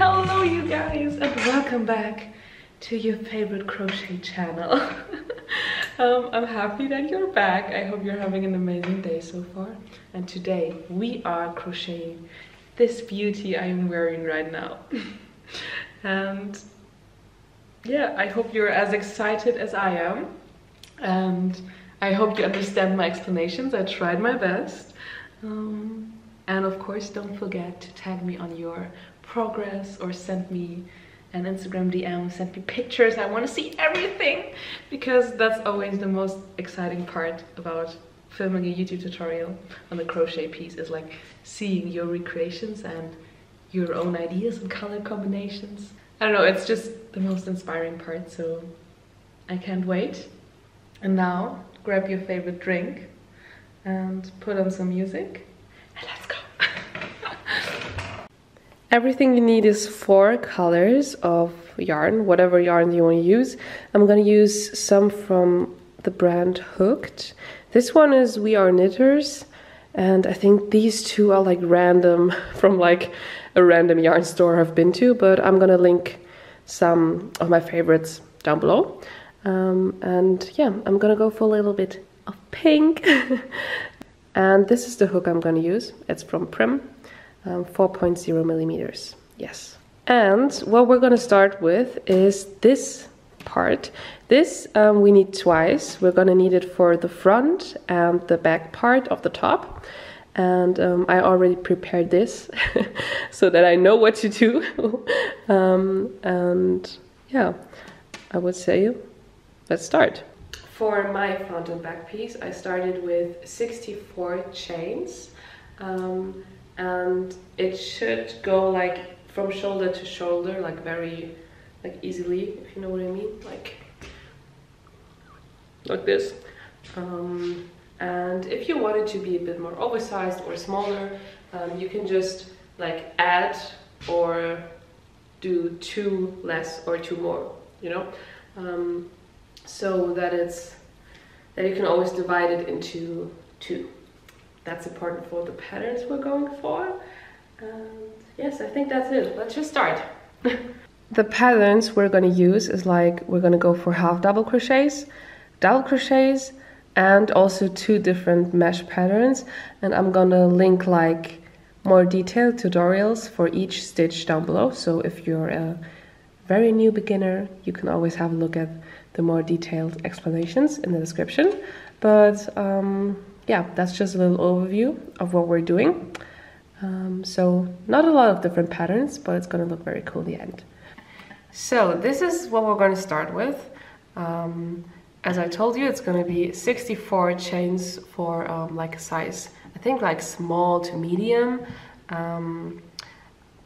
Hello you guys and welcome back to your favorite crochet channel. I'm happy that you're back. I hope you're having an amazing day so far. And today we are crocheting this beauty I'm wearing right now. And yeah, I hope you're as excited as I am. And I hope you understand my explanations. I tried my best. And of course, don't forget to tag me on your progress or send me an Instagram DM, send me pictures. I want to see everything because that's always the most exciting part about filming a YouTube tutorial on a crochet piece, is like seeing your recreations and your own ideas and color combinations. I don't know, it's just the most inspiring part, so I can't wait. And now grab your favorite drink and put on some music and let's go. Everything you need is 4 colors of yarn, whatever yarn you want to use. I'm going to use some from the brand Hooked. This one is We Are Knitters, and I think these two are like random from like a random yarn store I've been to, but I'm going to link some of my favorites down below. And yeah, I'm going to go for a little bit of pink. And this is the hook I'm going to use. It's from Prim. 4.0 millimeters, yes. And what we're going to start with is this part. This we need twice. We're going to need it for the front and the back part of the top. And I already prepared this so that I know what to do. And yeah, I would say let's start. For my front and back piece, I started with 64 chains. And it should go like from shoulder to shoulder, like very like easily, if you know what I mean, like this. And if you want it to be a bit more oversized or smaller, you can just like add or do 2 less or 2 more, you know, so that you can always divide it into 2. That's important for the patterns we're going for. And yes, I think that's it. Let's just start. The patterns we're going to use is like, we're going to go for half double crochets, and also 2 different mesh patterns. And I'm going to link like more detailed tutorials for each stitch down below. So if you're a very new beginner, you can always have a look at the more detailed explanations in the description. But yeah, that's just a little overview of what we're doing. So not a lot of different patterns, but it's going to look very cool in the end. So this is what we're going to start with. As I told you, it's going to be 64 chains for like a size, I think like small to medium.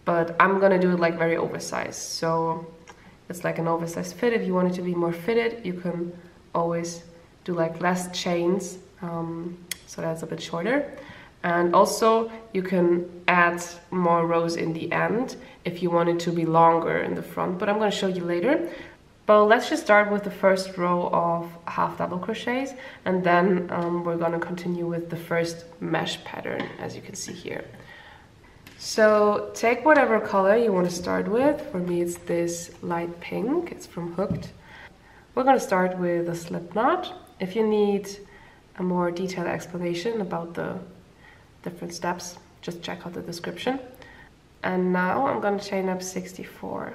But I'm going to do it like very oversized. So it's like an oversized fit. If you want it to be more fitted, you can always do like less chains. So that's a bit shorter, and also you can add more rows in the end if you want it to be longer in the front, but I'm going to show you later. But let's just start with the first row of half double crochets, and then we're going to continue with the first mesh pattern, as you can see here. So take whatever color you want to start with. For me it's this light pink, it's from Hooked. We're going to start with a slip knot. If you need a more detailed explanation about the different steps, just check out the description. And now I'm going to chain up 64.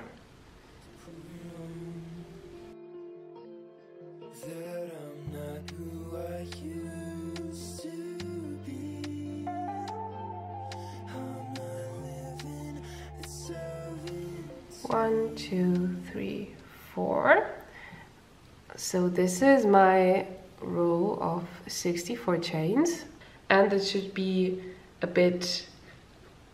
One, 2, 3, 4. So this is my row of 64 chains, and it should be a bit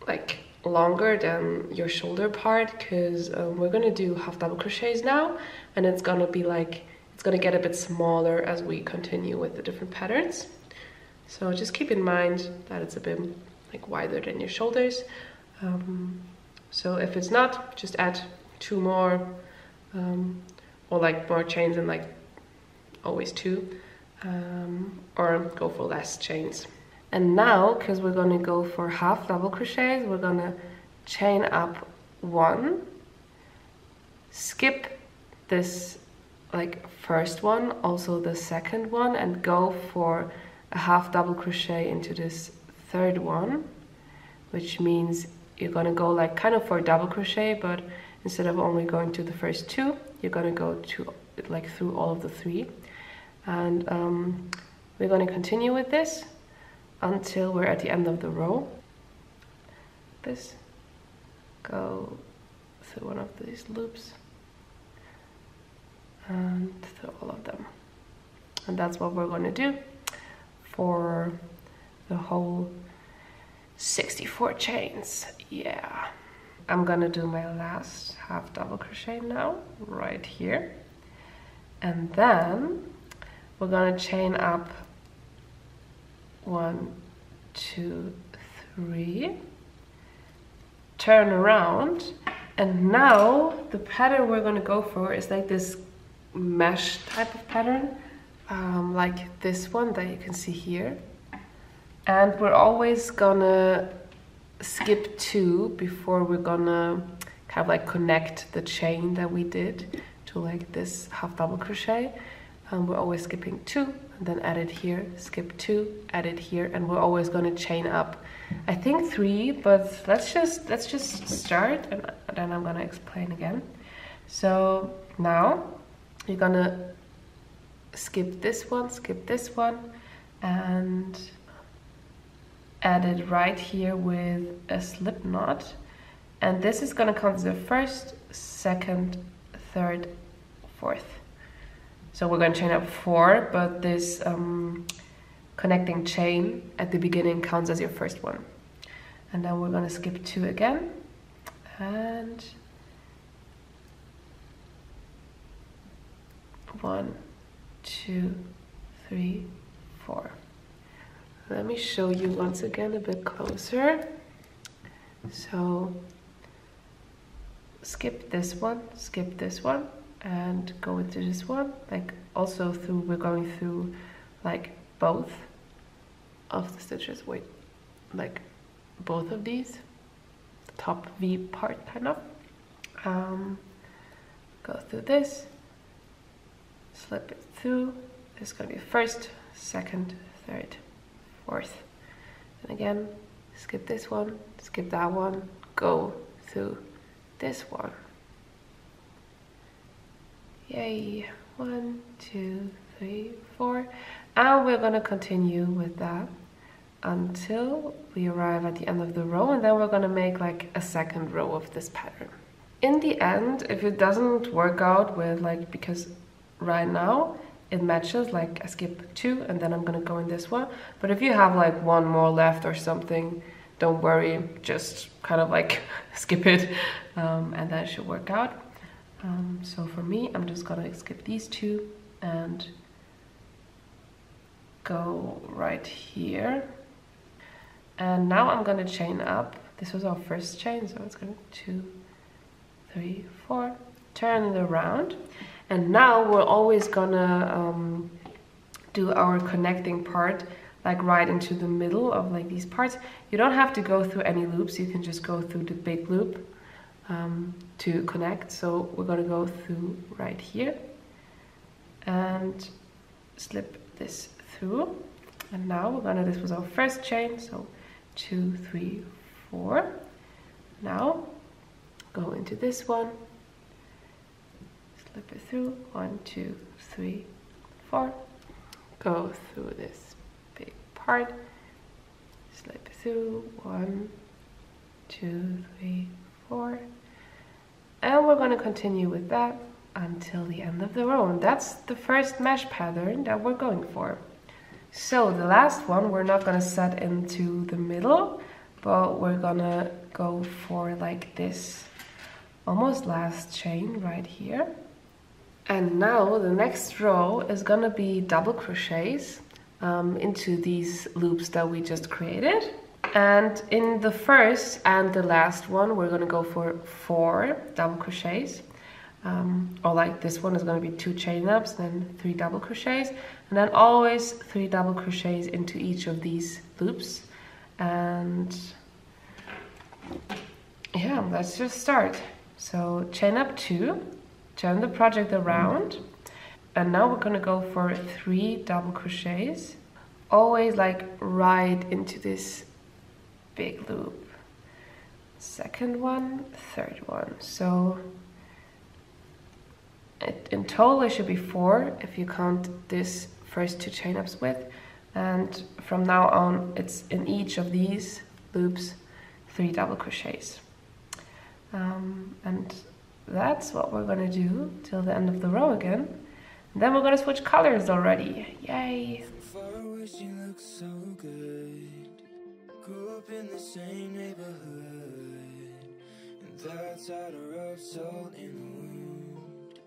like longer than your shoulder part, because we're gonna do half double crochets now, and it's gonna be like, it's gonna get a bit smaller as we continue with the different patterns. So just keep in mind that it's a bit like wider than your shoulders. So if it's not, just add 2 more, or like more chains, and like always 2. Or go for less chains. And now, because we're going to go for half double crochets, we're going to chain up one, skip this like first one, also the second one, and go for a half double crochet into this third one, which means you're gonna go like kind of for a double crochet, but instead of only going to the first two, you're gonna go to like through all of the three. And we're gonna continue with this until we're at the end of the row. This, go through one of these loops and through all of them. And that's what we're gonna do for the whole 64 chains. Yeah. I'm gonna do my last half double crochet now, right here. And then we're gonna chain up 1, 2, 3, turn around, and now the pattern we're gonna go for is like this mesh type of pattern, like this one that you can see here. And we're always gonna skip 2 before we're gonna kind of like connect the chain that we did to like this half double crochet. We're always skipping 2 and then add it here, skip 2, add it here, and we're always gonna chain up, I think 3, but let's just start and then I'm gonna explain again. So now you're gonna skip this one, and add it right here with a slip knot, and this is gonna count as the first, second, third, fourth. So we're gonna chain up 4, but this connecting chain at the beginning counts as your first one. And then we're gonna skip 2 again, and 1, 2, 3, 4. Let me show you once again a bit closer. So skip this one, and go into this one. Like also through, we're going through like both of the stitches. Wait, like both of these, the top V part kind of. Go through this, slip it through. This is gonna be first, second, third, fourth. And again, skip this one, skip that one, go through this one. Yay, 1, 2, 3, 4. And we're gonna continue with that until we arrive at the end of the row, and then we're gonna make like a second row of this pattern. In the end, if it doesn't work out with like, because right now it matches, like I skip 2 and then I'm gonna go in this one, but if you have like one more left or something, don't worry, just kind of like skip it, and that should work out. So for me, I'm just gonna skip these 2 and go right here. And now I'm gonna chain up. This was our first chain, so it's gonna 2, 3, 4, turn it around. And now we're always gonna do our connecting part like right into the middle of like these parts. You don't have to go through any loops, you can just go through the big loop to connect. So we're gonna go through right here and slip this through. And now we're gonna, this was our first chain, so 2, 3, 4. Now go into this one, slip it through, 1, 2, 3, 4. Go through this big part, slip it through, 1, 2, 3, 4. And we're going to continue with that until the end of the row. And that's the first mesh pattern that we're going for. So the last one, we're not going to set into the middle, but we're going to go for like this almost last chain right here. And now the next row is going to be double crochets into these loops that we just created. And in the first and the last one, we're going to go for 4 double crochets. Or like this one is going to be 2 chain ups, then 3 double crochets, and then always 3 double crochets into each of these loops. And yeah, let's just start. So chain up 2, turn the project around, and now we're gonna go for 3 double crochets, always like right into this big loop. Second one, third one. So in total it should be 4 if you count this first 2 chain ups with, and from now on it's in each of these loops 3 double crochets. And that's what we're gonna do till the end of the row again. And then we're gonna switch colors already. Yay! She looks so good. Grew up in the same neighborhood, and that's how to rub salt in the wound.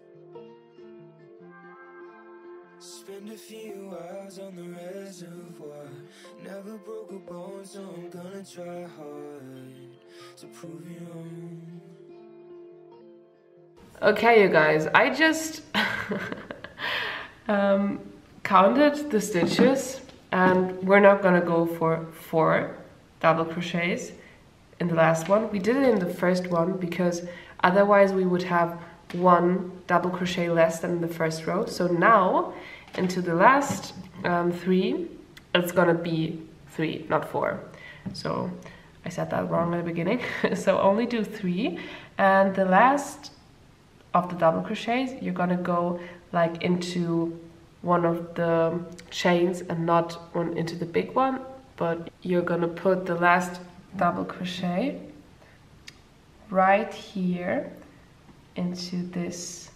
Spend a few hours on the reservoir. Never broke a bone, so I'm gonna try hard to prove you wrong. Okay, you guys, I just counted the stitches, and we're not gonna go for 4 double crochets in the last one. We did it in the first one because otherwise we would have 1 double crochet less than in the first row. So now into the last 3, it's gonna be 3, not 4. So I said that wrong at the beginning. So only do 3, and the last of the double crochets you're gonna go like into one of the chains and not one into the big one, but you're gonna put the last double crochet right here into this.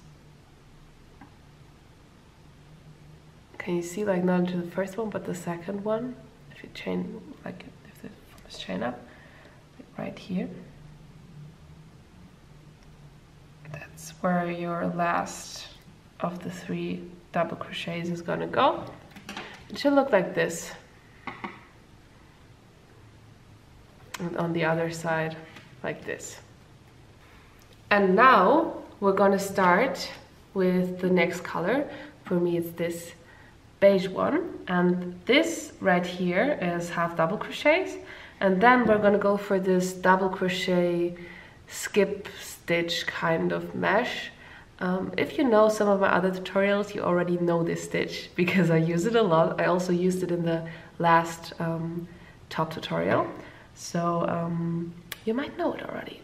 Can you see, like, not into the first one but the second one? If you chain, like if the first chain up, like right here, that's where your last of the 3 double crochets is gonna go. It should look like this. And on the other side, like this. And now we're gonna start with the next color. For me it's this beige one, and this right here is half double crochets, and then we're gonna go for this double crochet skip stitch kind of mesh. If you know some of my other tutorials, you already know this stitch because I use it a lot. I also used it in the last top tutorial, so you might know it already.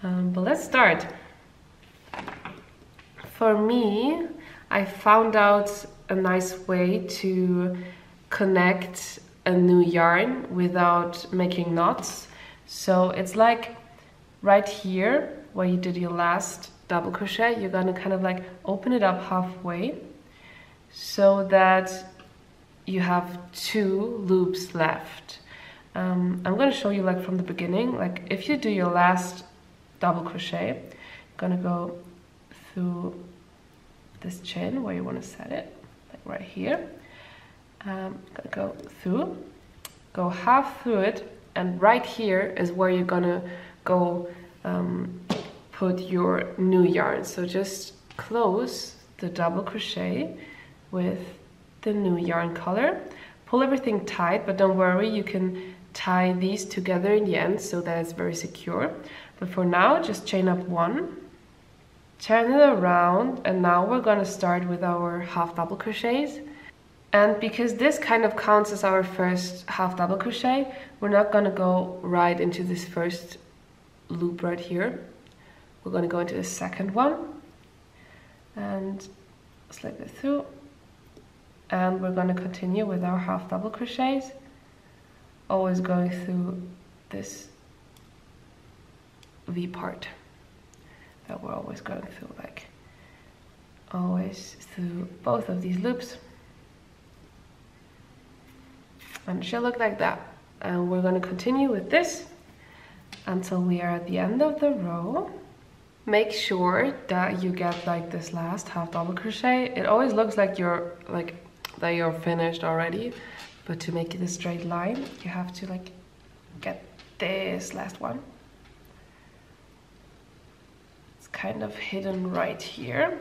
But let's start. For me, I found out a nice way to connect a new yarn without making knots. So it's like right here where you did your last double crochet, you're gonna kind of like open it up halfway so that you have 2 loops left. I'm gonna show you like from the beginning. Like if you do your last double crochet, you're gonna go through this chain where you want to set it, like right here. Gonna go through, go half through it, and right here is where you're gonna go put your new yarn. So just close the double crochet with the new yarn color, pull everything tight, but don't worry, you can tie these together in the end so that it's very secure. But for now, just chain up 1, turn it around, and now we're gonna start with our half double crochets. And because this kind of counts as our first half double crochet, we're not gonna go right into this first loop right here. We're gonna go into the second one and slip it through, and we're gonna continue with our half double crochets, always going through this V part that we're always going through, like always through both of these loops, and it should look like that. And we're going to continue with this until we are at the end of the row. Make sure that you get like this last half double crochet. It always looks like you're finished already, but to make it a straight line, you have to like get this last one. It's kind of hidden right here.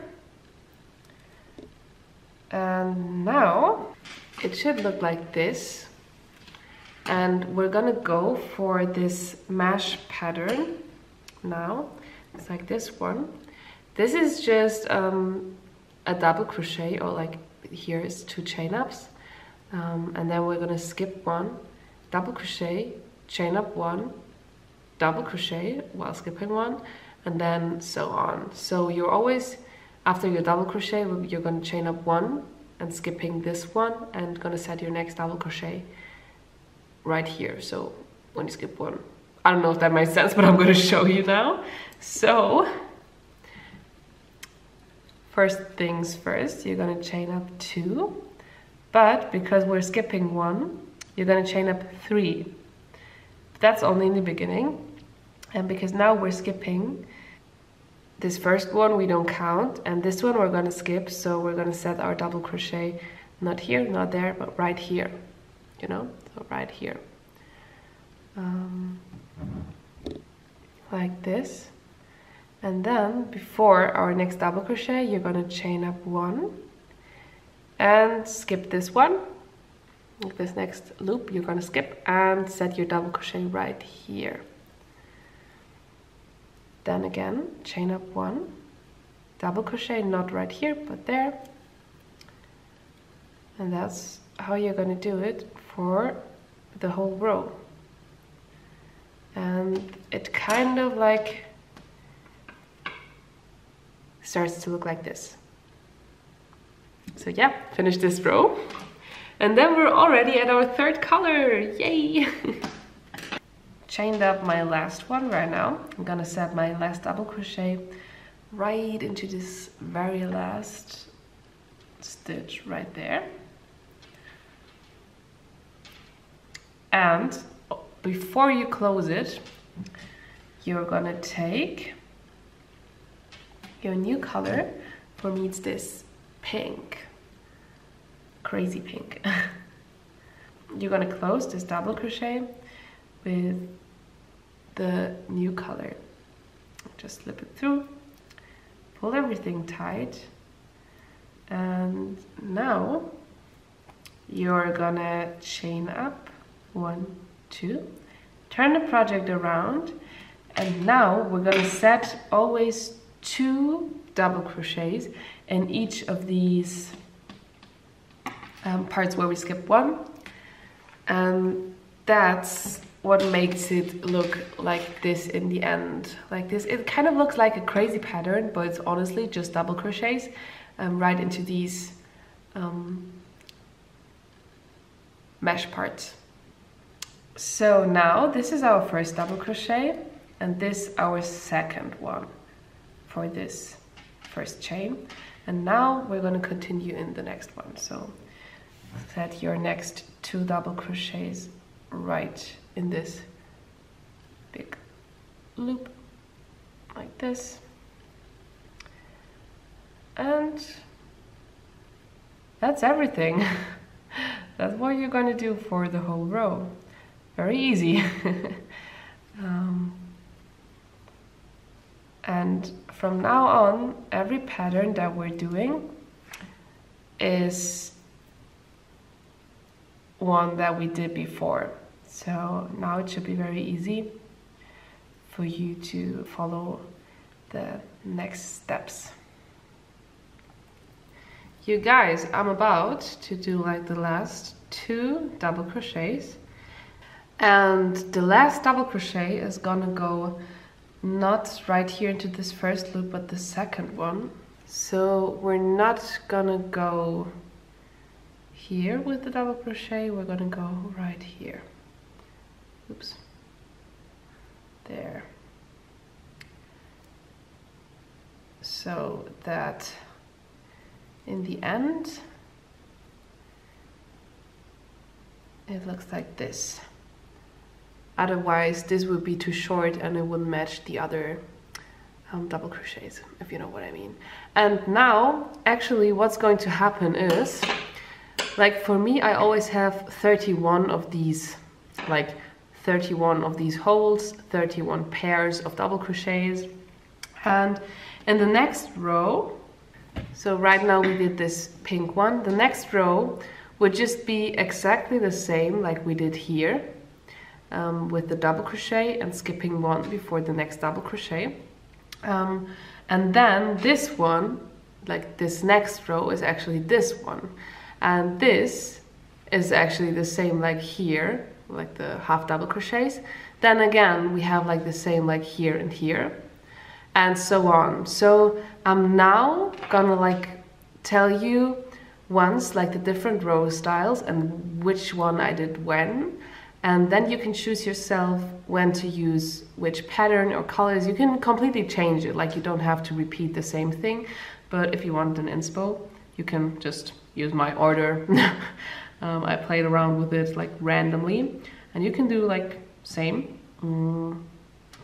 And now it should look like this. And we're gonna go for this mesh pattern now. It's like this one. This is just a double crochet, or like here is 2 chain ups, and then we're gonna skip 1, double crochet, chain up 1, double crochet while skipping 1, and then so on. So you're always, after your double crochet, you're gonna chain up 1 and skipping this one, and gonna set your next double crochet right here. So when you skip 1, I don't know if that makes sense, but I'm gonna show you now. So first things first, you're gonna chain up 2, but because we're skipping 1, you're gonna chain up 3. That's only in the beginning, and because now we're skipping this first one, we don't count, and this one we're gonna skip, so we're gonna set our double crochet not here, not there, but right here, you know, so right here, like this. And then before our next double crochet, you're gonna chain up 1 and skip this one. This next loop you're gonna skip and set your double crochet right here. Then again, chain up 1, double crochet, not right here, but there. And that's how you're gonna do it for the whole row. And it kind of like starts to look like this. So yeah, finish this row. And then we're already at our 3rd color, yay! Chained up my last one right now. I'm gonna set my last double crochet right into this very last stitch right there. And before you close it, you're gonna take your new color. For me it's this pink, crazy pink. You're gonna close this double crochet with the new color. Just slip it through, pull everything tight, and now you're gonna chain up 1, 2, turn the project around, and now we're gonna set always 2 double crochets in each of these parts where we skip 1, and that's what makes it look like this in the end. Like this, it kind of looks like a crazy pattern, but it's honestly just double crochets right into these mesh parts. So now this is our first double crochet, and this our second one for this first chain. And now we're going to continue in the next one. So set your next 2 double crochets right in this big loop like this, and that's everything. That's what you're going to do for the whole row. Very easy. And from now on, every pattern that we're doing is one that we did before. So now it should be very easy for you to follow the next steps. You guys, I'm about to do like the last 2 double crochets, and the last double crochet is gonna go not right here into this first loop, but the second one. So we're not gonna go here with the double crochet, we're gonna go right here. Oops. There. So that in the end it looks like this. Otherwise this would be too short and it wouldn't match the other double crochets, if you know what I mean. And now actually what's going to happen is, like for me, I always have 31 of these, like 31 of these holes, 31 pairs of double crochets. And in the next row, so right now we did this pink one, the next row would just be exactly the same like we did here, with the double crochet and skipping one before the next double crochet. And then this one, like this next row, is actually this one, and this is actually the same like here, like the half double crochets. Then again we have like the same like here and here, and so on. So I'm now gonna like tell you once like the different row styles and which one I did when, and then you can choose yourself when to use which pattern or colors. You can completely change it, like you don't have to repeat the same thing, but if you want an inspo, you can just use my order. I played around with it like randomly, and you can do like same,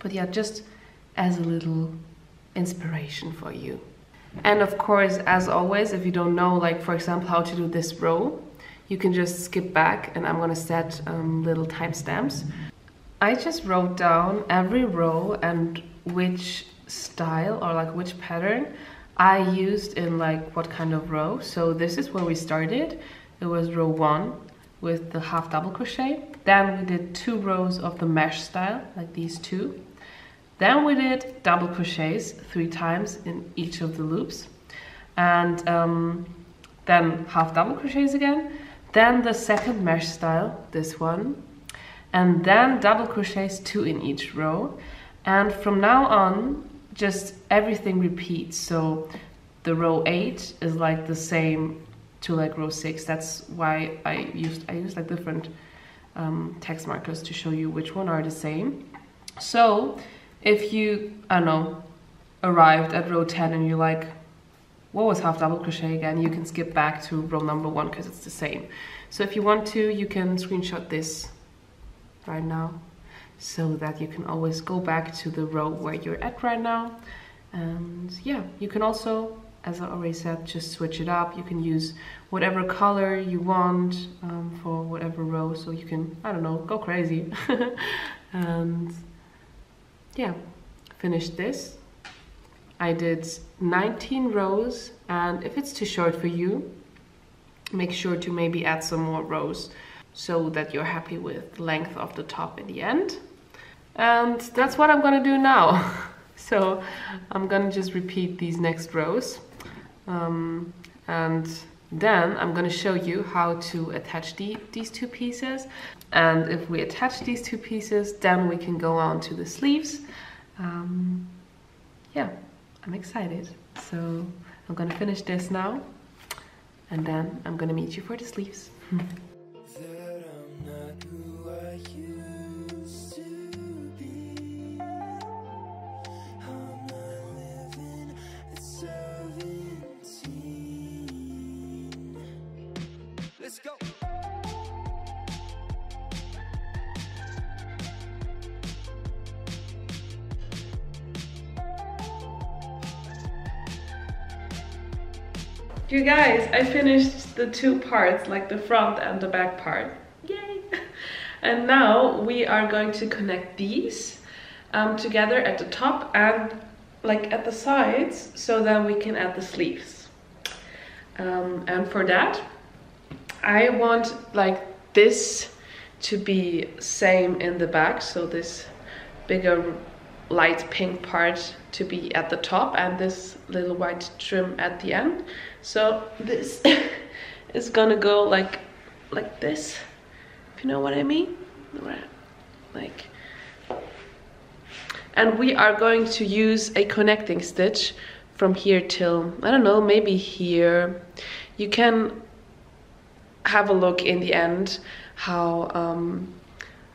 but yeah, just as a little inspiration for you. And of course, as always, if you don't know, like for example, how to do this row, you can just skip back, and I'm gonna set little timestamps. I just wrote down every row and which style or like which pattern I used in like what kind of row. So this is where we started. It was row 1 with the half double crochet. Then we did 2 rows of the mesh style, like these 2. Then we did double crochets 3 times in each of the loops, and then half double crochets again. Then the second mesh style, this one, and then double crochets 2 in each row. And from now on, just everything repeats. So the row 8 is like the same to like row 6. That's why I used like different text markers to show you which one are the same. So if you, I don't know, arrived at row 10 and you're like, what was half double crochet again? You can skip back to row number 1 because it's the same. So if you want to, you can screenshot this right now, so that you can always go back to the row where you're at right now. And yeah, you can also, as I already said, just switch it up. You can use whatever color you want for whatever row, so you can, I don't know, go crazy. And yeah, finish this. I did 19 rows, and if it's too short for you, make sure to maybe add some more rows so that you're happy with the length of the top in the end. And that's what I'm gonna do now. So I'm gonna just repeat these next rows, and then I'm gonna show you how to attach these 2 pieces. And if we attach these 2 pieces, then we can go on to the sleeves. Yeah, I'm excited. So I'm gonna finish this now, and then I'm gonna meet you for the sleeves. That I'm not who I used to be. I'm not living at 17. Let's go. You guys, I finished the 2 parts, like the front and the back part. Yay! And now we are going to connect these together at the top and like at the sides, so that we can add the sleeves. And for that, I want like this to be same in the back, so this bigger light pink part to be at the top and this little white trim at the end. So this is gonna go like this, if you know what I mean. Like, and we are going to use a connecting stitch from here till, I don't know, maybe here. You can have a look in the end how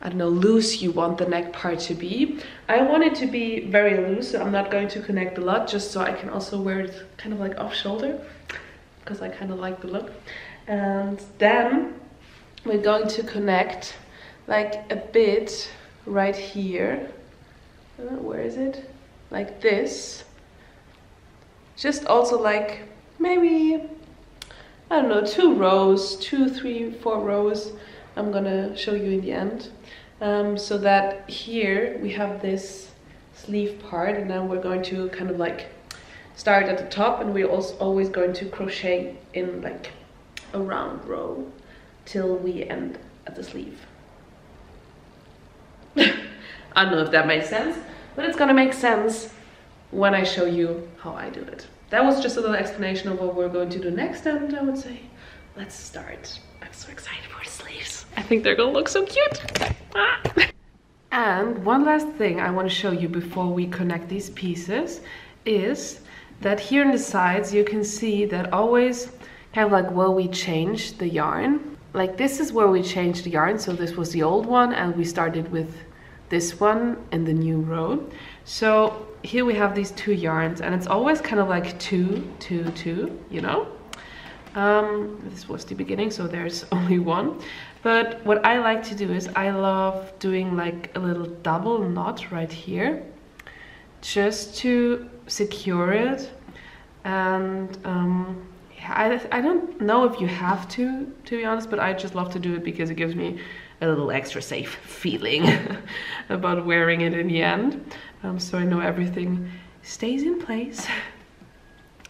I don't know, loose you want the neck part to be. I want it to be very loose, so I'm not going to connect a lot, just so I can also wear it kind of like off shoulder, because I kind of like the look. And then we're going to connect like a bit right here. Where is it? Like this. Just also like maybe, I don't know, 2 rows, 2, 3, 4 rows. I'm gonna show you in the end. So that here we have this sleeve part, and then we're going to kind of like start at the top, and we're also always going to crochet in like a round row till we end at the sleeve. I don't know if that makes sense, but it's gonna make sense when I show you how I do it. That was just a little explanation of what we're going to do next, and I would say, let's start. I'm so excited for the sleeves. I think they're gonna look so cute. Ah. And one last thing I want to show you before we connect these pieces is that here in the sides you can see that always kind of like where we change the yarn. Like this is where we changed the yarn, so this was the old one and we started with this one in the new row. So here we have these two yarns and it's always kind of like 2, 2, 2, you know? This was the beginning, so there's only one. But what I like to do is I love doing like a little double knot right here just to secure it. And I don't know if you have to be honest, but I just love to do it because it gives me a little extra safe feeling about wearing it in the end. So I know everything stays in place.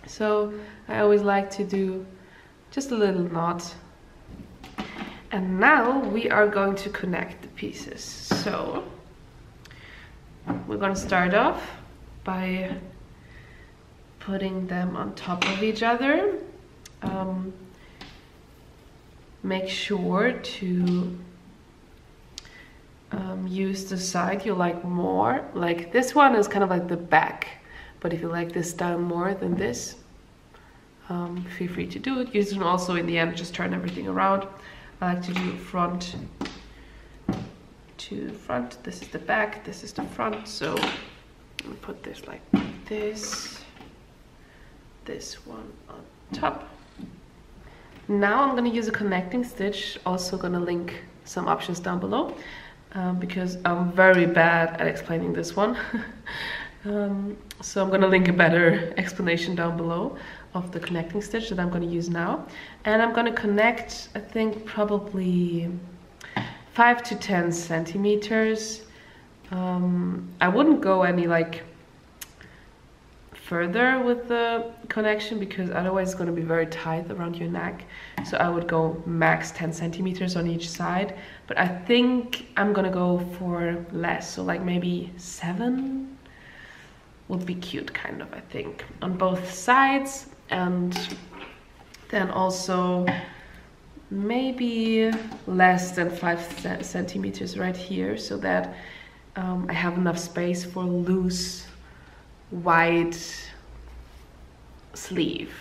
So I always like to do just a little knot. And now we are going to connect the pieces. So we're going to start off by putting them on top of each other. Make sure to use the side you like more. Like this one is kind of like the back, but if you like this style more than this, feel free to do it. You can also in the end just turn everything around. I like to do front to front. This is the back, this is the front. So I'm gonna put this like this, this one on top. Now I'm gonna use a connecting stitch. Also gonna link some options down below because I'm very bad at explaining this one. So I'm gonna link a better explanation down below of the connecting stitch that I'm going to use now. And I'm going to connect, I think probably 5 to 10 centimeters. I wouldn't go any like further with the connection because otherwise it's going to be very tight around your neck. So I would go max 10 centimeters on each side, but I think I'm going to go for less. So like maybe 7 would be cute, kind of, I think, on both sides. And then also maybe less than 5 centimeters right here, so that I have enough space for loose wide sleeve.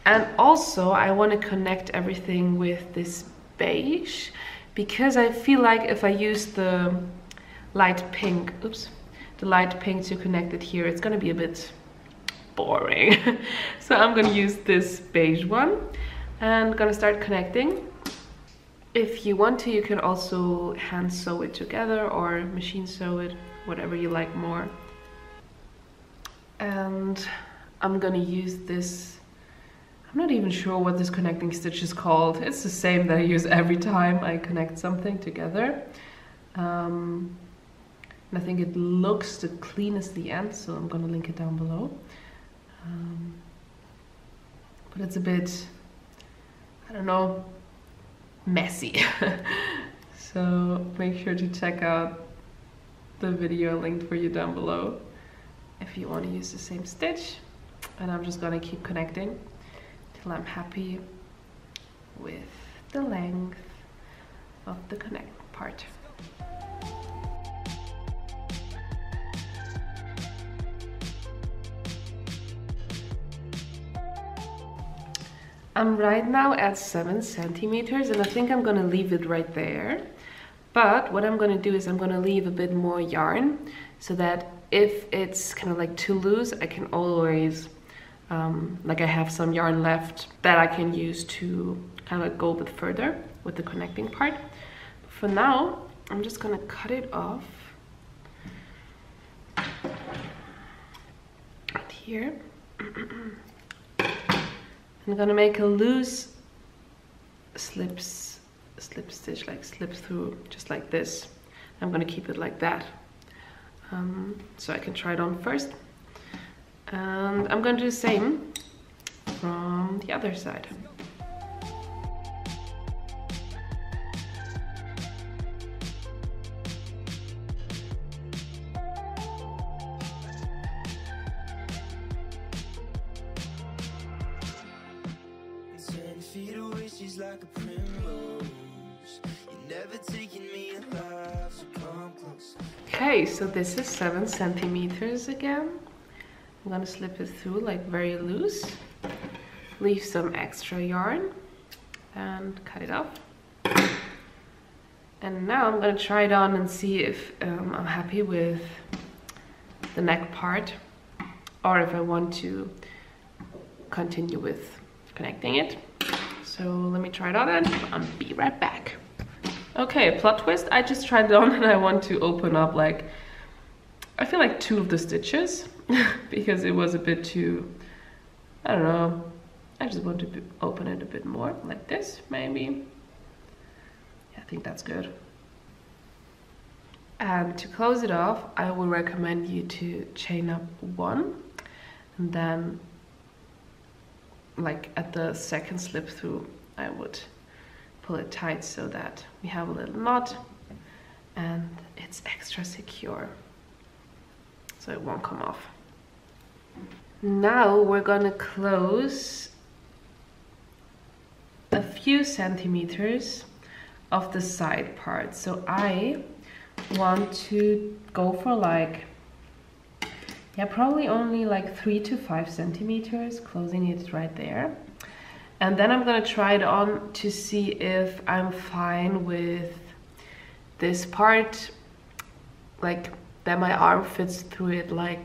And also I want to connect everything with this beige because I feel like if I use the light pink, the light pink to connect it here, it's going to be a bit boring. So I'm gonna use this beige one and gonna start connecting. If you want to, you can also hand sew it together or machine sew it, whatever you like more. And I'm gonna use this, I'm not even sure what this connecting stitch is called. It's the same that I use every time I connect something together. And I think it looks the cleanest the end, so I'm gonna link it down below. But it's a bit, I don't know, messy. So make sure to check out the video linked for you down below if you want to use the same stitch. And I'm just gonna keep connecting till I'm happy with the length of the connect part. I'm right now at 7 centimeters and I think I'm gonna leave it right there. But what I'm gonna do is I'm gonna leave a bit more yarn so that if it's kind of like too loose, I can always, like I have some yarn left that I can use to kind of like go a bit further with the connecting part. But for now, I'm just gonna cut it off right here. I'm gonna make a loose slip stitch, like slip through, just like this. I'm gonna keep it like that, so I can try it on first. And I'm gonna do the same from the other side. like a primrose. You're never taking me alive, so come close. Okay, so this is 7 centimeters again. I'm gonna slip it through like very loose, leave some extra yarn and cut it off. And now I'm gonna try it on and see if I'm happy with the neck part, or if I want to continue with connecting it. So let me try it on and I'll be right back. Okay, plot twist, I just tried it on and I want to open up like, I feel like 2 of the stitches because it was a bit too, I don't know, I just want to open it a bit more, like this maybe. Yeah, I think that's good. And to close it off, I would recommend you to chain up 1 and then like at the second slip through, I would pull it tight so that we have a little knot and it's extra secure, so it won't come off. Now we're gonna close a few centimeters of the side part. So I want to go for like, yeah, probably only like 3 to 5 centimeters, closing it right there. And then I'm gonna try it on to see if I'm fine with this part, like that my arm fits through it like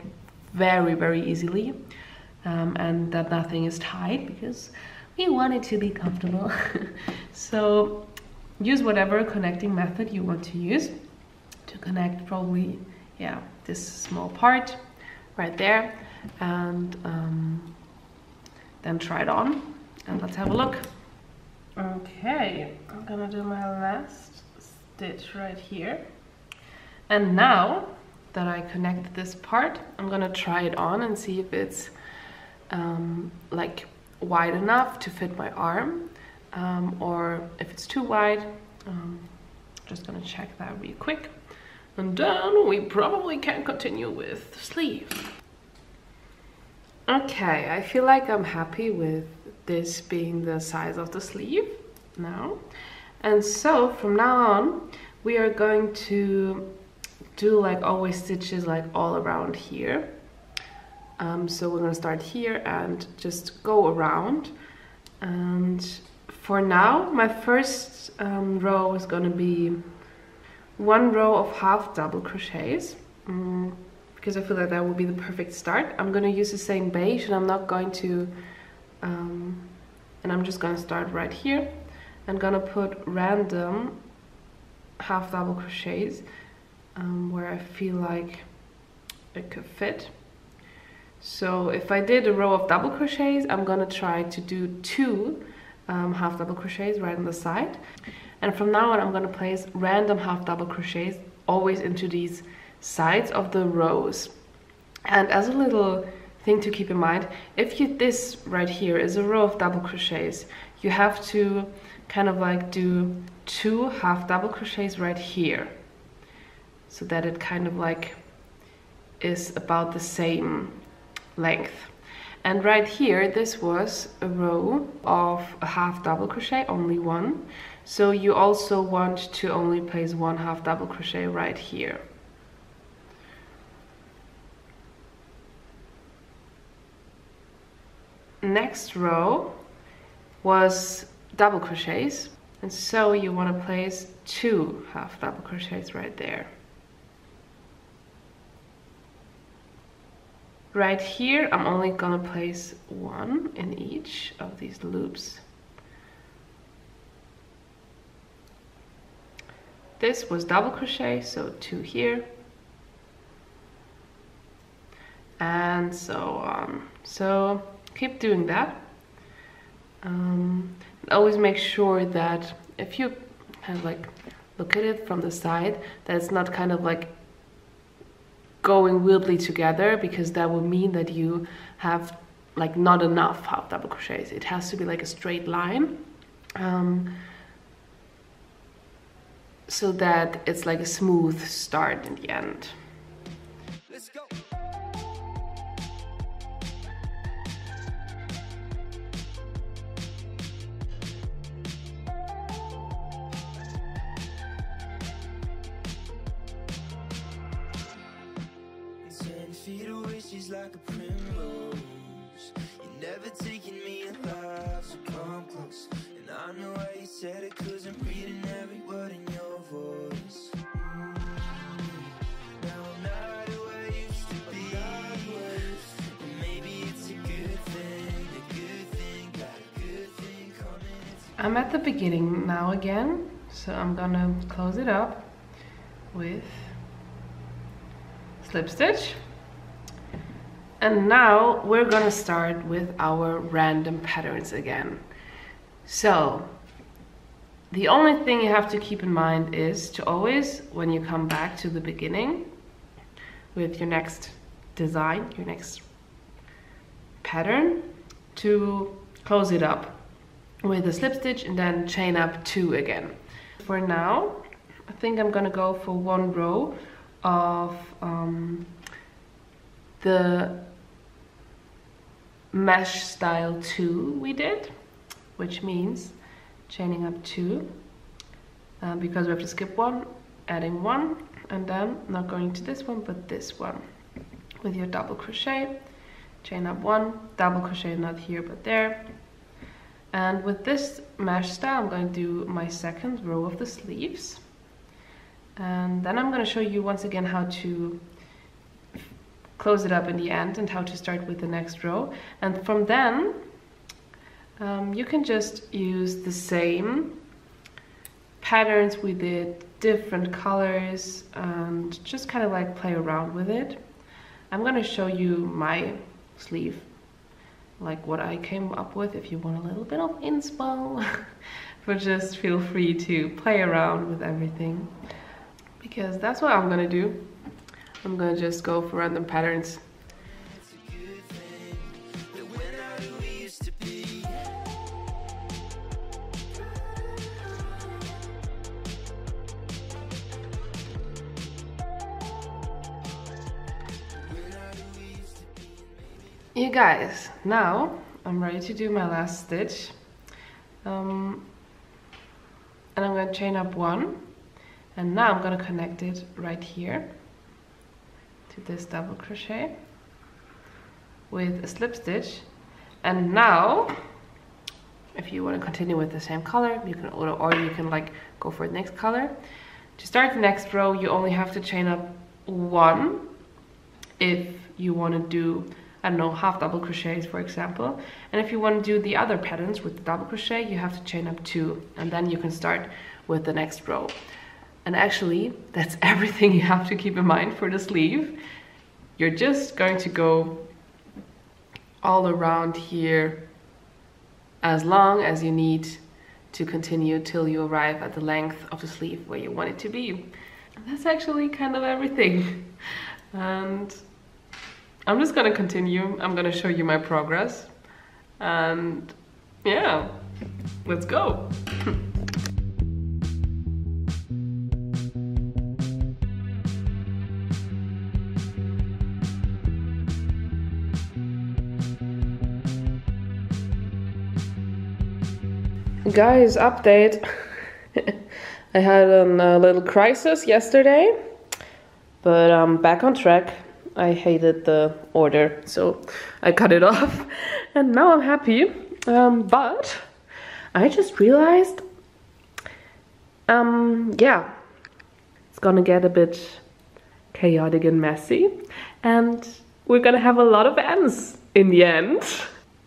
very, very easily, and that nothing is tight because we want it to be comfortable. So use whatever connecting method you want to use to connect probably, yeah, this small part right there, and then try it on and let's have a look. Okay, I'm gonna do my last stitch right here. And now that I connected this part, I'm gonna try it on and see if it's like wide enough to fit my arm, or if it's too wide. Just gonna check that real quick. And then we probably can continue with the sleeve. Okay, I feel like I'm happy with this being the size of the sleeve now. And so from now on, we are going to do like always stitches like all around here. So we're gonna start here and just go around. And for now, my first row is gonna be 1 row of half double crochets, because I feel like that will be the perfect start. I'm gonna use the same beige and I'm not going to, and I'm just gonna start right here. I'm gonna put random half double crochets where I feel like it could fit. So if I did a row of double crochets, I'm gonna try to do 2 half double crochets right on the side. And from now on, I'm gonna place random half double crochets always into these sides of the rows. And as a little thing to keep in mind, if this right here is a row of double crochets, you have to kind of like do 2 half double crochets right here, so that it kind of like is about the same length. And right here, this was a row of a half double crochet, only 1. So you also want to only place 1 half double crochet right here. Next row was double crochets, and so you want to place 2 half double crochets right there. Right here, I'm only gonna place 1 in each of these loops. This was double crochet, so 2 here, and so on. So keep doing that. And always make sure that if you kind of like look at it from the side, that it's not kind of like going weirdly together, because that will mean that you have like not enough half double crochets. It has to be like a straight line, so that it's like a smooth start in the end. Let's go. feet away, she's like a primrose. You're never taking me alive, so come close. And I know why you said it, 'cause I'm reading every word in your voice. Now I'm not who I used to be, and maybe it's a good thing, got a good thing coming. I'm at the beginning now again, so I'm gonna close it up with slip stitch. And now we're gonna start with our random patterns again. So the only thing you have to keep in mind is to always, when you come back to the beginning with your next design, your next pattern, to close it up with a slip stitch and then chain up 2 again. For now, I think I'm gonna go for 1 row of the mesh style 2 we did, which means chaining up 2, because we have to skip 1, adding 1, and then not going to this one but this one with your double crochet, chain up 1, double crochet, not here but there. And with this mesh style I'm going to do my second row of the sleeves, and then I'm going to show you once again how to close it up in the end and how to start with the next row. And from then you can just use the same patterns we did, different colors, and just kind of like play around with it. I'm going to show you my sleeve, like what I came up with. If you want a little bit of inspo, but just feel free to play around with everything, because that's what I'm gonna do. I'm gonna just go for random patterns. You guys, now I'm ready to do my last stitch, and I'm going to chain up 1, and now I'm going to connect it right here to this double crochet with a slip stitch. And now if you want to continue with the same color, you can, or you can like go for the next color. To start the next row you only have to chain up 1 if you want to do, I don't know, half double crochets for example. And if you want to do the other patterns with the double crochet, you have to chain up 2, and then you can start with the next row. And actually that's everything you have to keep in mind for the sleeve. You're just going to go all around here as long as you need to continue till you arrive at the length of the sleeve where you want it to be. And that's actually kind of everything. And I'm just gonna continue. I'm gonna show you my progress. And yeah, let's go. Guys, update. I had a little crisis yesterday, but I'm back on track. I hated the order, so I cut it off, and now I'm happy. But I just realized, yeah, it's gonna get a bit chaotic and messy, and we're gonna have a lot of ends in the end.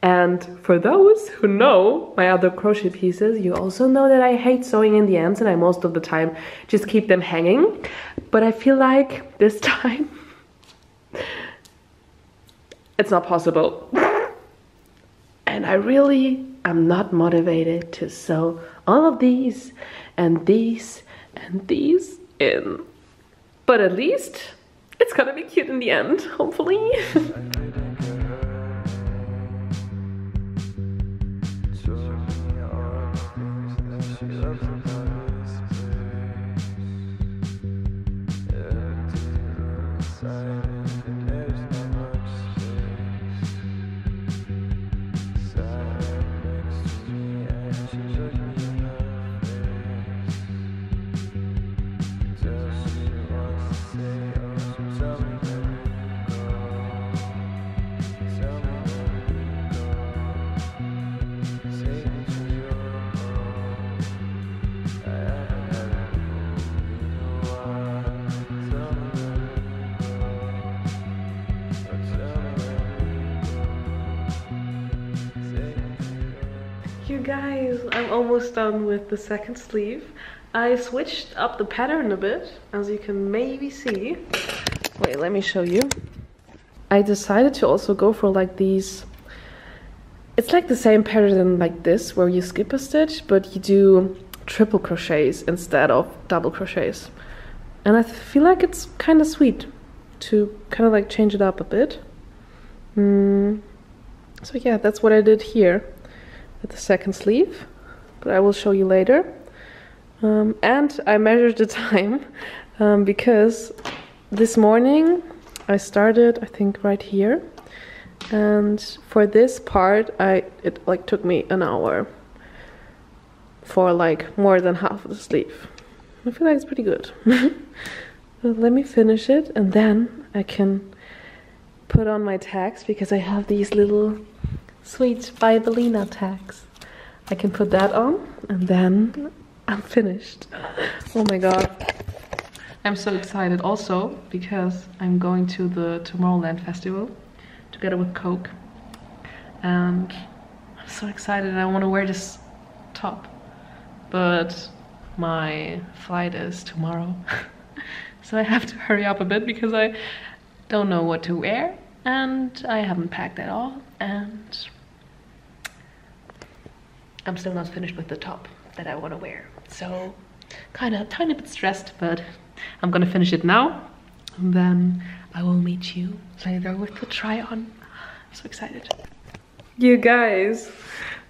And for those who know my other crochet pieces, you also know that I hate sewing in the ends, and I most of the time just keep them hanging. But I feel like this time it's not possible. And I really am not motivated to sew all of these and these and these in. But at least it's gonna be cute in the end, hopefully. You guys, I'm almost done with the second sleeve. I switched up the pattern a bit, as you can maybe see. Wait, let me show you. I decided to also go for like these. It's like the same pattern like this, where you skip a stitch, but you do triple crochets instead of double crochets. And I feel like it's kind of sweet to kind of like change it up a bit. So yeah, that's what I did here with the second sleeve, but I will show you later. And I measured the time because this morning I started, I think, right here, and for this part it like took me an hour for like more than half of the sleeve. I feel like it's pretty good. But let me finish it and then I can put on my tags, because I have these little sweet by Belina tags. I can put that on and then I'm finished. Oh my god. I'm so excited also because I'm going to the Tomorrowland festival together with Coke. And I'm so excited and I want to wear this top. But my flight is tomorrow. So I have to hurry up a bit because I don't know what to wear and I haven't packed at all, and I'm still not finished with the top that I want to wear. So kind of tiny bit stressed, but I'm gonna finish it now and then I will meet you later with the try on. I'm so excited. You guys,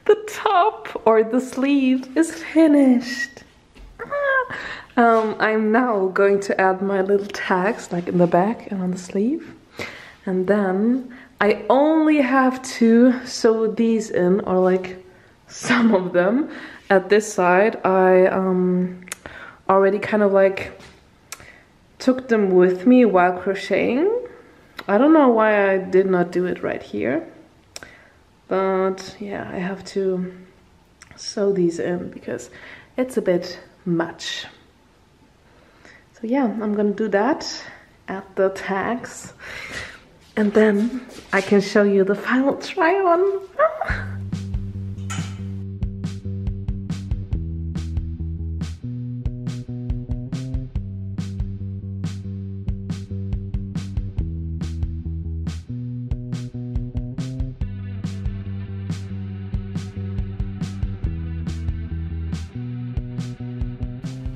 the top or the sleeve is finished. I'm now going to add my little tags like in the back and on the sleeve, and then I only have to sew these in, or like some of them. At this side I already kind of like took them with me while crocheting. I don't know why I did not do it right here, but yeah, I have to sew these in because it's a bit much. So yeah, I'm gonna do that, add the tags, and then I can show you the final try on.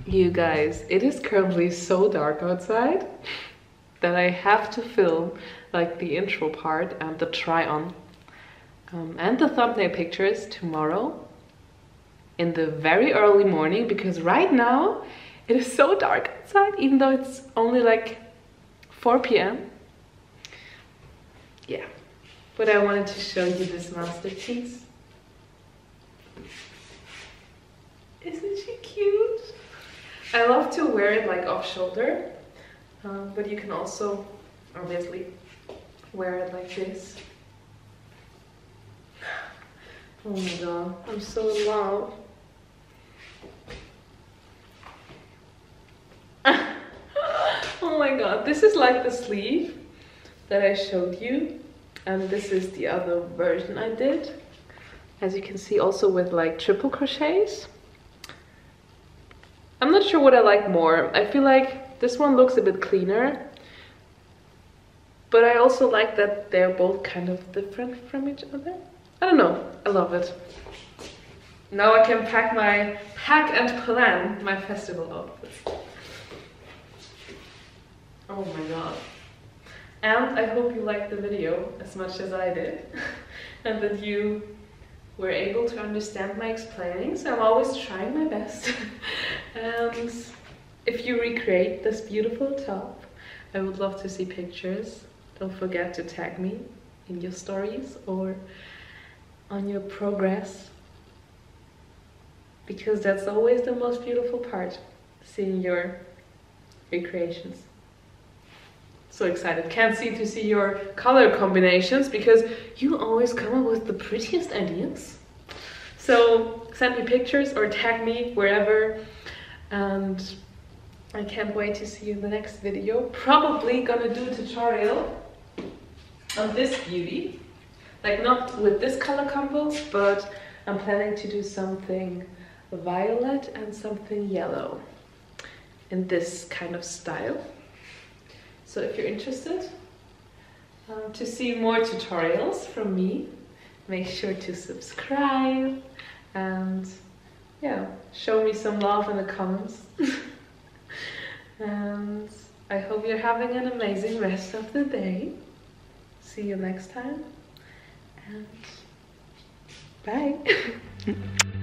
You guys, it is currently so dark outside that I have to film like the intro part and the try on and the thumbnail pictures tomorrow in the very early morning, because right now it is so dark outside, even though it's only like 4 p.m. Yeah, but I wanted to show you this masterpiece. Isn't she cute? I love to wear it like off shoulder, but you can also obviously wear it like this. Oh my god, I'm so in love. Oh my god, this is like the sleeve that I showed you, and this is the other version I did. As you can see, also with like triple crochets. I'm not sure what I like more. I feel like this one looks a bit cleaner, but I also like that they're both kind of different from each other. I don't know, I love it. Now I can pack and plan my festival outfits. Oh my god. And I hope you liked the video as much as I did, and that you were able to understand my explaining. So I'm always trying my best. And if you recreate this beautiful top, I would love to see pictures. Don't forget to tag me in your stories or on your progress, because that's always the most beautiful part, seeing your recreations. So excited, can't wait to see your color combinations, because you always come up with the prettiest ideas. So send me pictures or tag me wherever, and I can't wait to see you in the next video. Probably gonna do a tutorial on this beauty, like not with this color combo, but I'm planning to do something violet and something yellow in this kind of style. So if you're interested to see more tutorials from me, make sure to subscribe and yeah, show me some love in the comments. And I hope you're having an amazing rest of the day. See you next time and bye.